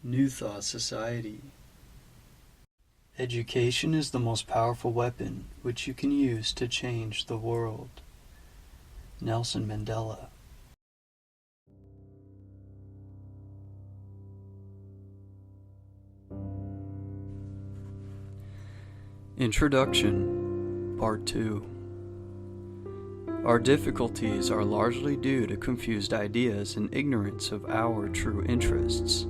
New Thought Society. Education is the most powerful weapon which you can use to change the world. Nelson Mandela. Introduction, Part 2. Our difficulties are largely due to confused ideas and ignorance of our true interests.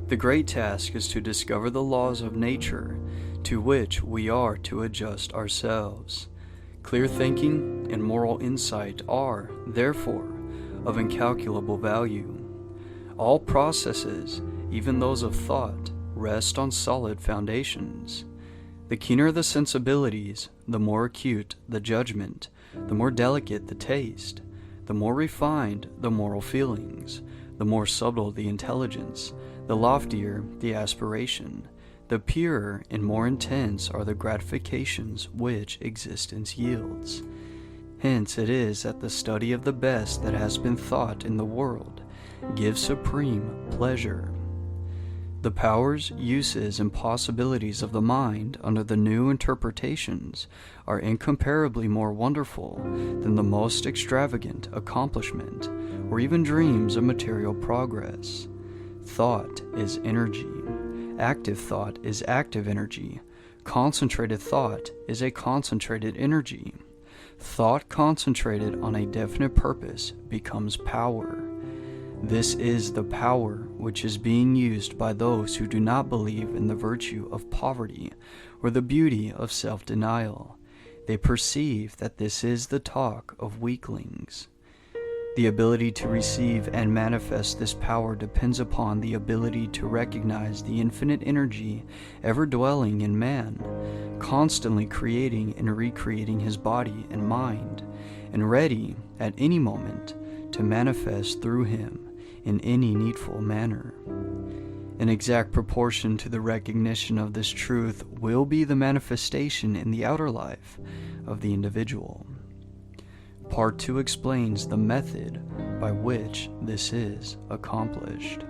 The great task is to discover the laws of nature to which we are to adjust ourselves. Clear thinking and moral insight are, therefore, of incalculable value. All processes, even those of thought, rest on solid foundations. The keener the sensibilities, the more acute the judgment, the more delicate the taste, the more refined the moral feelings, the more subtle the intelligence, the loftier the aspiration, the purer and more intense are the gratifications which existence yields. Hence it is that the study of the best that has been thought in the world gives supreme pleasure. The powers, uses, and possibilities of the mind under the new interpretations are incomparably more wonderful than the most extravagant accomplishment or even dreams of material progress. Thought is energy. Active thought is active energy. Concentrated thought is a concentrated energy. Thought concentrated on a definite purpose becomes power. This is the power which is being used by those who do not believe in the virtue of poverty or the beauty of self-denial. They perceive that this is the talk of weaklings. The ability to receive and manifest this power depends upon the ability to recognize the infinite energy ever dwelling in man, constantly creating and recreating his body and mind, and ready at any moment to manifest through him in any needful manner. An exact proportion to the recognition of this truth will be the manifestation in the outer life of the individual. Part 2 explains the method by which this is accomplished.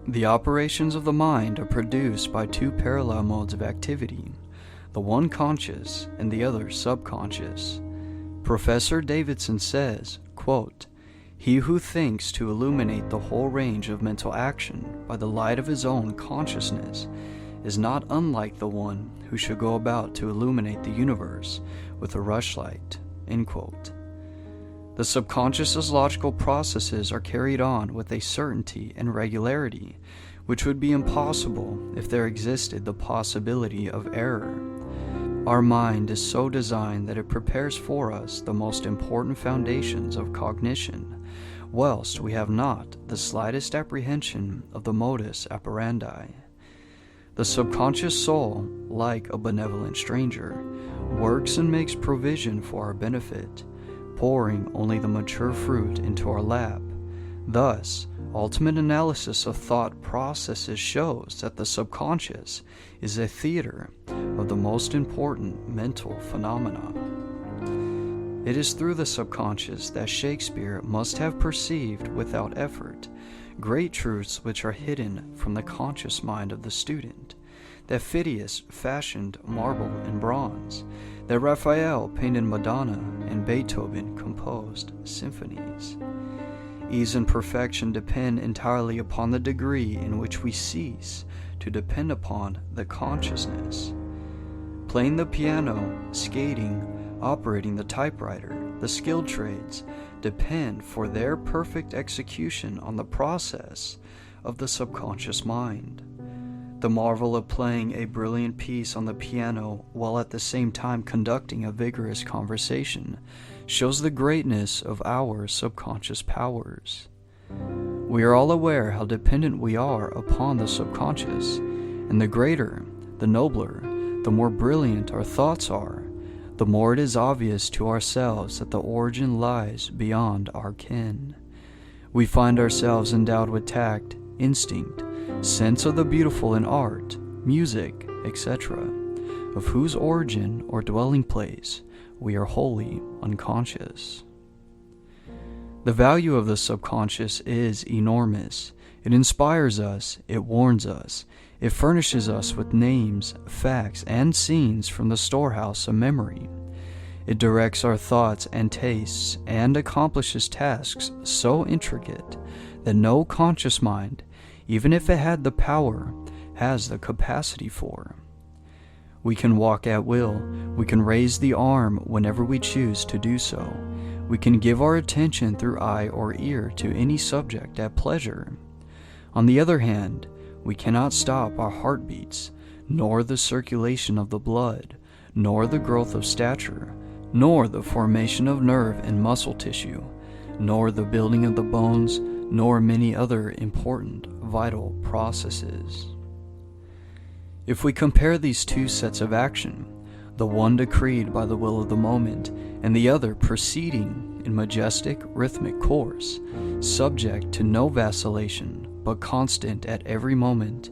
The operations of the mind are produced by two parallel modes of activity, the one conscious and the other subconscious. Professor Davidson says, quote, "He who thinks to illuminate the whole range of mental action by the light of his own consciousness is not unlike the one who should go about to illuminate the universe with a rushlight." End quote. The subconscious's logical processes are carried on with a certainty and regularity which would be impossible if there existed the possibility of error. Our mind is so designed that it prepares for us the most important foundations of cognition, whilst we have not the slightest apprehension of the modus operandi. The subconscious soul, like a benevolent stranger, works and makes provision for our benefit, pouring only the mature fruit into our lap. Thus, ultimate analysis of thought processes shows that the subconscious is a theater of the most important mental phenomena. It is through the subconscious that Shakespeare must have perceived without effort great truths which are hidden from the conscious mind of the student, that Phidias fashioned marble and bronze, that Raphael painted Madonna and Beethoven composed symphonies. Ease and perfection depend entirely upon the degree in which we cease to depend upon the consciousness. Playing the piano, skating, operating the typewriter, the skilled trades depend for their perfect execution on the process of the subconscious mind. The marvel of playing a brilliant piece on the piano while at the same time conducting a vigorous conversation shows the greatness of our subconscious powers. We are all aware how dependent we are upon the subconscious, and the greater, the nobler, the more brilliant our thoughts are, the more it is obvious to ourselves that the origin lies beyond our ken. We find ourselves endowed with tact, instinct, sense of the beautiful in art, music, etc., of whose origin or dwelling place we are wholly unconscious. The value of the subconscious is enormous. It inspires us, it warns us, it furnishes us with names, facts, and scenes from the storehouse of memory. It directs our thoughts and tastes and accomplishes tasks so intricate that no conscious mind, even if it had the power, has the capacity for. We can walk at will, we can raise the arm whenever we choose to do so. We can give our attention through eye or ear to any subject at pleasure. On the other hand, we cannot stop our heartbeats, nor the circulation of the blood, nor the growth of stature, nor the formation of nerve and muscle tissue, nor the building of the bones, nor many other important vital processes. If we compare these two sets of action, the one decreed by the will of the moment, and the other proceeding in majestic rhythmic course, subject to no vacillation, but constant at every moment,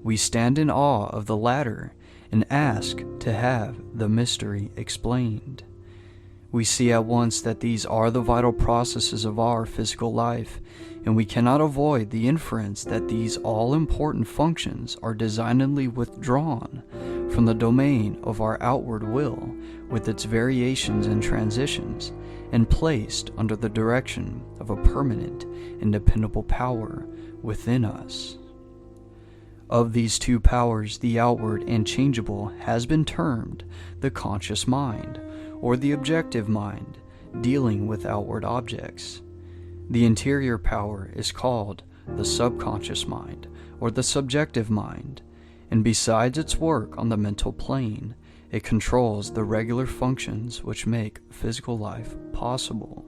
we stand in awe of the latter and ask to have the mystery explained. We see at once that these are the vital processes of our physical life, and we cannot avoid the inference that these all-important functions are designedly withdrawn from the domain of our outward will with its variations and transitions, and placed under the direction of a permanent and dependable power within us. Of these two powers, the outward and changeable has been termed the conscious mind, or the objective mind, dealing with outward objects. The interior power is called the subconscious mind, or the subjective mind, and besides its work on the mental plane, it controls the regular functions which make physical life possible.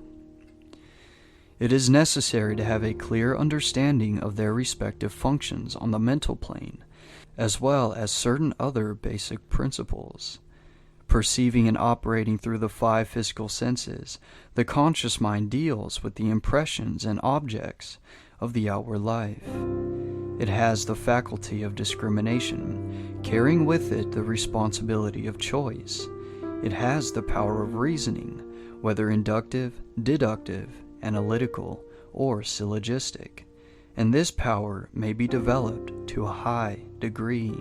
It is necessary to have a clear understanding of their respective functions on the mental plane, as well as certain other basic principles. Perceiving and operating through the five physical senses, the conscious mind deals with the impressions and objects of the outward life. It has the faculty of discrimination, carrying with it the responsibility of choice. It has the power of reasoning, whether inductive, deductive, analytical, or syllogistic, and this power may be developed to a high degree.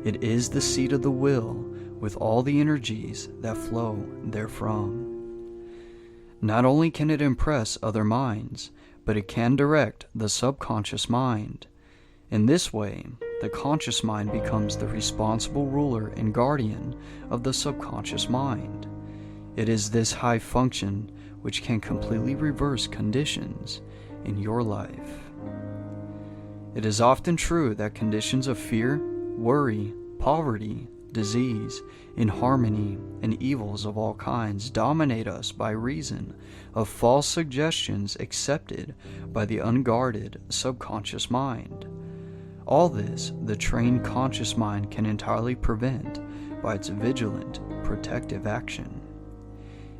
It is the seat of the will, with all the energies that flow therefrom. Not only can it impress other minds, but it can direct the subconscious mind. In this way, the conscious mind becomes the responsible ruler and guardian of the subconscious mind. It is this high function which can completely reverse conditions in your life. It is often true that conditions of fear, worry, poverty, disease, inharmony, and evils of all kinds dominate us by reason of false suggestions accepted by the unguarded subconscious mind. All this the trained conscious mind can entirely prevent by its vigilant, protective action.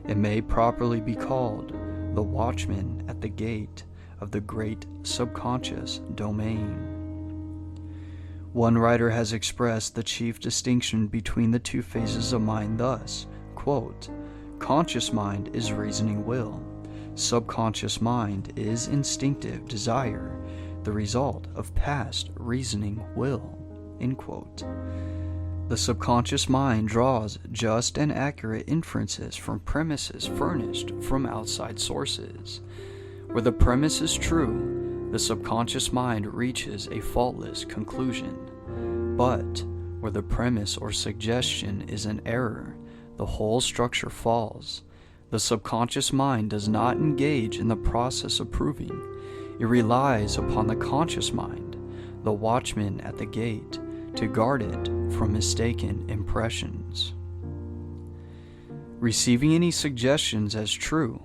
It may properly be called the watchman at the gate of the great subconscious domain. One writer has expressed the chief distinction between the two phases of mind thus, quote, "Conscious mind is reasoning will. Subconscious mind is instinctive desire, the result of past reasoning will." End quote. The subconscious mind draws just and accurate inferences from premises furnished from outside sources. Where the premise is true, the subconscious mind reaches a faultless conclusion. But where the premise or suggestion is an error, the whole structure falls. The subconscious mind does not engage in the process of proving. It relies upon the conscious mind, the watchman at the gate, to guard it from mistaken impressions. Receiving any suggestions as true,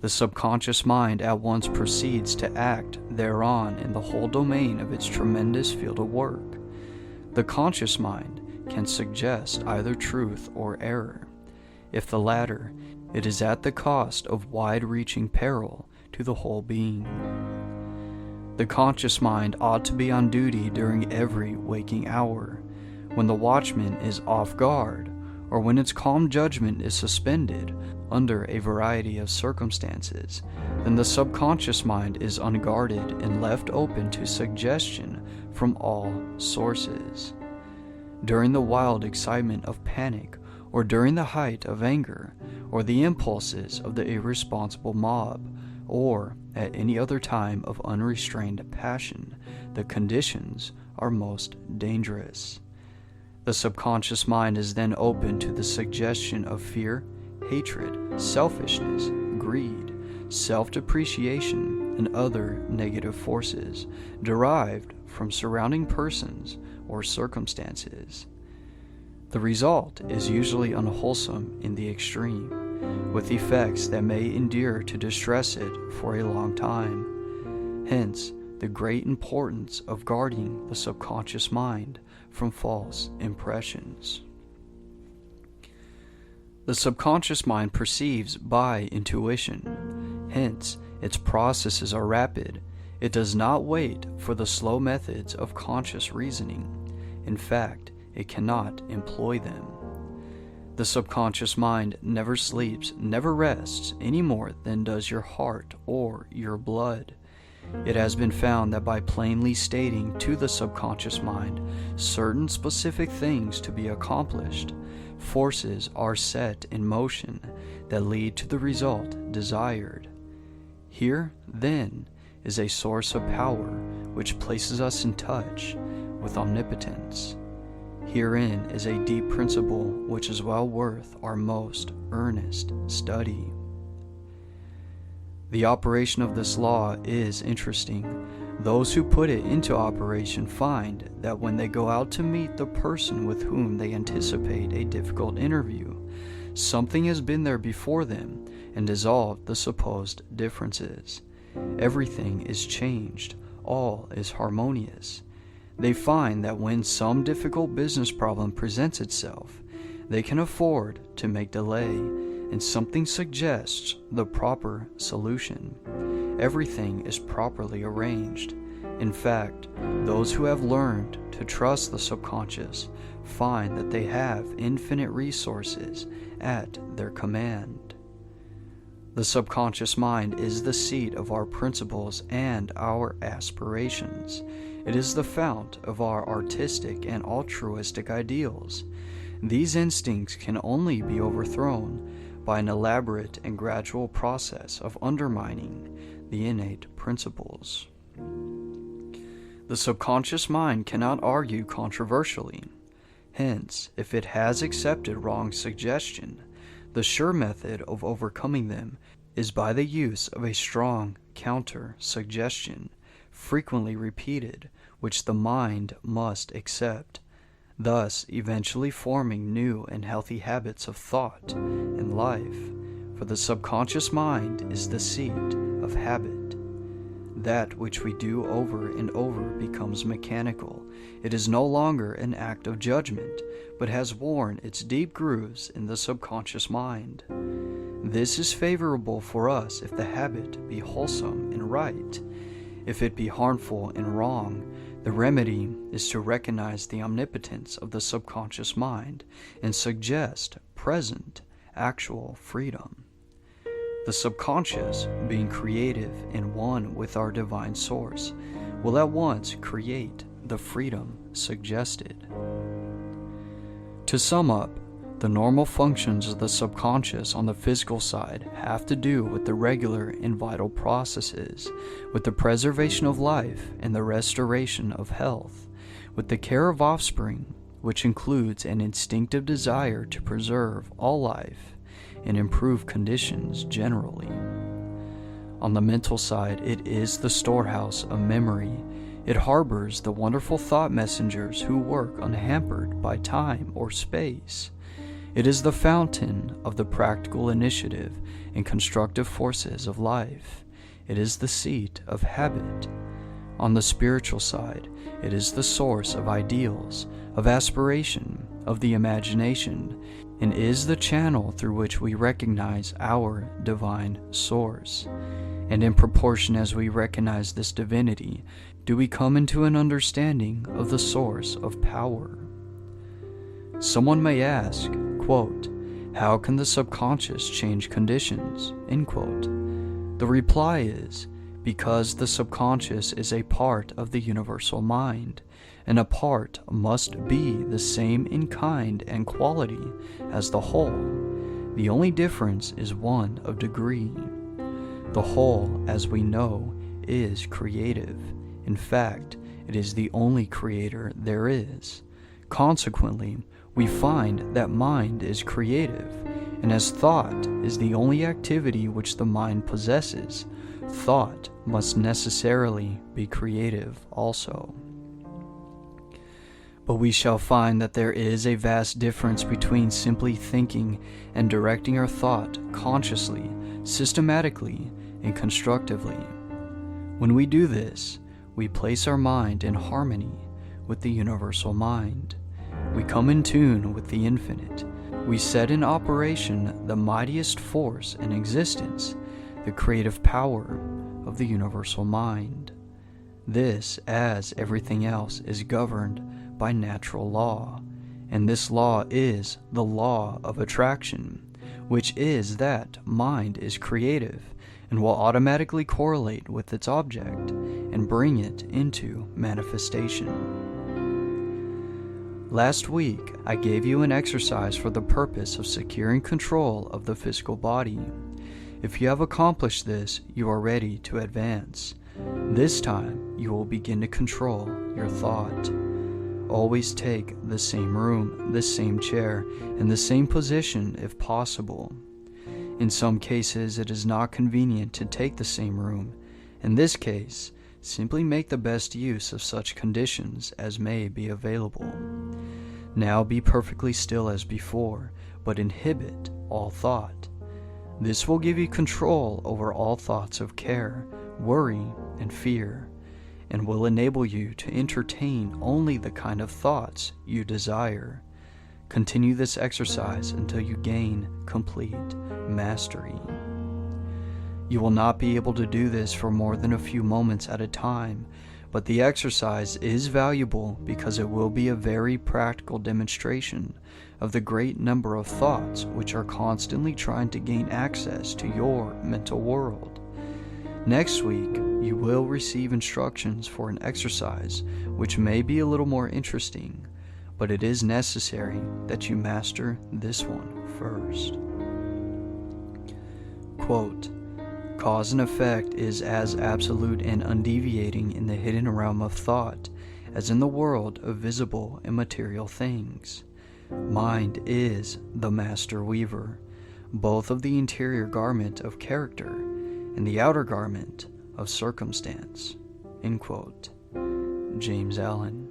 the subconscious mind at once proceeds to act thereon in the whole domain of its tremendous field of work. The conscious mind can suggest either truth or error. If the latter, it is at the cost of wide-reaching peril to the whole being. The conscious mind ought to be on duty during every waking hour. When the watchman is off guard, or when its calm judgment is suspended under a variety of circumstances, then the subconscious mind is unguarded and left open to suggestion from all sources. During the wild excitement of panic, or during the height of anger, or the impulses of the irresponsible mob, or at any other time of unrestrained passion, the conditions are most dangerous. The subconscious mind is then open to the suggestion of fear, hatred, selfishness, greed, self-depreciation, and other negative forces derived from surrounding persons or circumstances. The result is usually unwholesome in the extreme, with effects that may endure to distress it for a long time. Hence, the great importance of guarding the subconscious mind from false impressions. The subconscious mind perceives by intuition. Hence, its processes are rapid. It does not wait for the slow methods of conscious reasoning. In fact, it cannot employ them. The subconscious mind never sleeps, never rests, any more than does your heart or your blood. It has been found that by plainly stating to the subconscious mind certain specific things to be accomplished, forces are set in motion that lead to the result desired. Here, then, is a source of power which places us in touch with omnipotence. Herein is a deep principle which is well worth our most earnest study. The operation of this law is interesting. Those who put it into operation find that when they go out to meet the person with whom they anticipate a difficult interview, something has been there before them and dissolved the supposed differences. Everything is changed. All is harmonious. They find that when some difficult business problem presents itself, they can afford to make delay, and something suggests the proper solution. Everything is properly arranged. In fact, those who have learned to trust the subconscious find that they have infinite resources at their command. The subconscious mind is the seat of our principles and our aspirations. It is the fount of our artistic and altruistic ideals. These instincts can only be overthrown by an elaborate and gradual process of undermining the innate principles. The subconscious mind cannot argue controversially. Hence, if it has accepted wrong suggestion, the sure method of overcoming them is by the use of a strong counter-suggestion, frequently repeated, which the mind must accept, thus eventually forming new and healthy habits of thought and life, for the subconscious mind is the seat of habit. That which we do over and over becomes mechanical. It is no longer an act of judgment, but has worn its deep grooves in the subconscious mind. This is favorable for us if the habit be wholesome and right. If it be harmful and wrong, the remedy is to recognize the omnipotence of the subconscious mind and suggest present, actual freedom. The subconscious, being creative and one with our divine source, will at once create the freedom suggested. To sum up, the normal functions of the subconscious on the physical side have to do with the regular and vital processes, with the preservation of life and the restoration of health, with the care of offspring, which includes an instinctive desire to preserve all life and improve conditions generally. On the mental side, it is the storehouse of memory. It harbors the wonderful thought messengers who work unhampered by time or space. It is the fountain of the practical initiative and constructive forces of life. It is the seat of habit. On the spiritual side, it is the source of ideals, of aspiration, of the imagination, and is the channel through which we recognize our divine source. And in proportion as we recognize this divinity, do we come into an understanding of the source of power. Someone may ask, Quote, "How can the subconscious change conditions?" End quote. The reply is, because the subconscious is a part of the universal mind, and a part must be the same in kind and quality as the whole. The only difference is one of degree. The whole, as we know, is creative. In fact, it is the only creator there is. Consequently, we find that mind is creative, and as thought is the only activity which the mind possesses, thought must necessarily be creative also. But we shall find that there is a vast difference between simply thinking and directing our thought consciously, systematically, and constructively. When we do this, we place our mind in harmony with the universal mind. We come in tune with the infinite. We set in operation the mightiest force in existence, the creative power of the universal mind. This, as everything else, is governed by natural law, and this law is the law of attraction, which is that mind is creative and will automatically correlate with its object and bring it into manifestation. Last week, I gave you an exercise for the purpose of securing control of the physical body. If you have accomplished this, you are ready to advance. This time, you will begin to control your thought. Always take the same room, the same chair, and the same position if possible. In some cases, it is not convenient to take the same room. In this case, simply make the best use of such conditions as may be available. Now be perfectly still as before, but inhibit all thought. This will give you control over all thoughts of care, worry, and fear, and will enable you to entertain only the kind of thoughts you desire. Continue this exercise until you gain complete mastery. You will not be able to do this for more than a few moments at a time, but the exercise is valuable because it will be a very practical demonstration of the great number of thoughts which are constantly trying to gain access to your mental world. Next week, you will receive instructions for an exercise which may be a little more interesting, but it is necessary that you master this one first. Quote, "Cause and effect is as absolute and undeviating in the hidden realm of thought as in the world of visible and material things. Mind is the master weaver, both of the interior garment of character and the outer garment of circumstance." End quote. James Allen.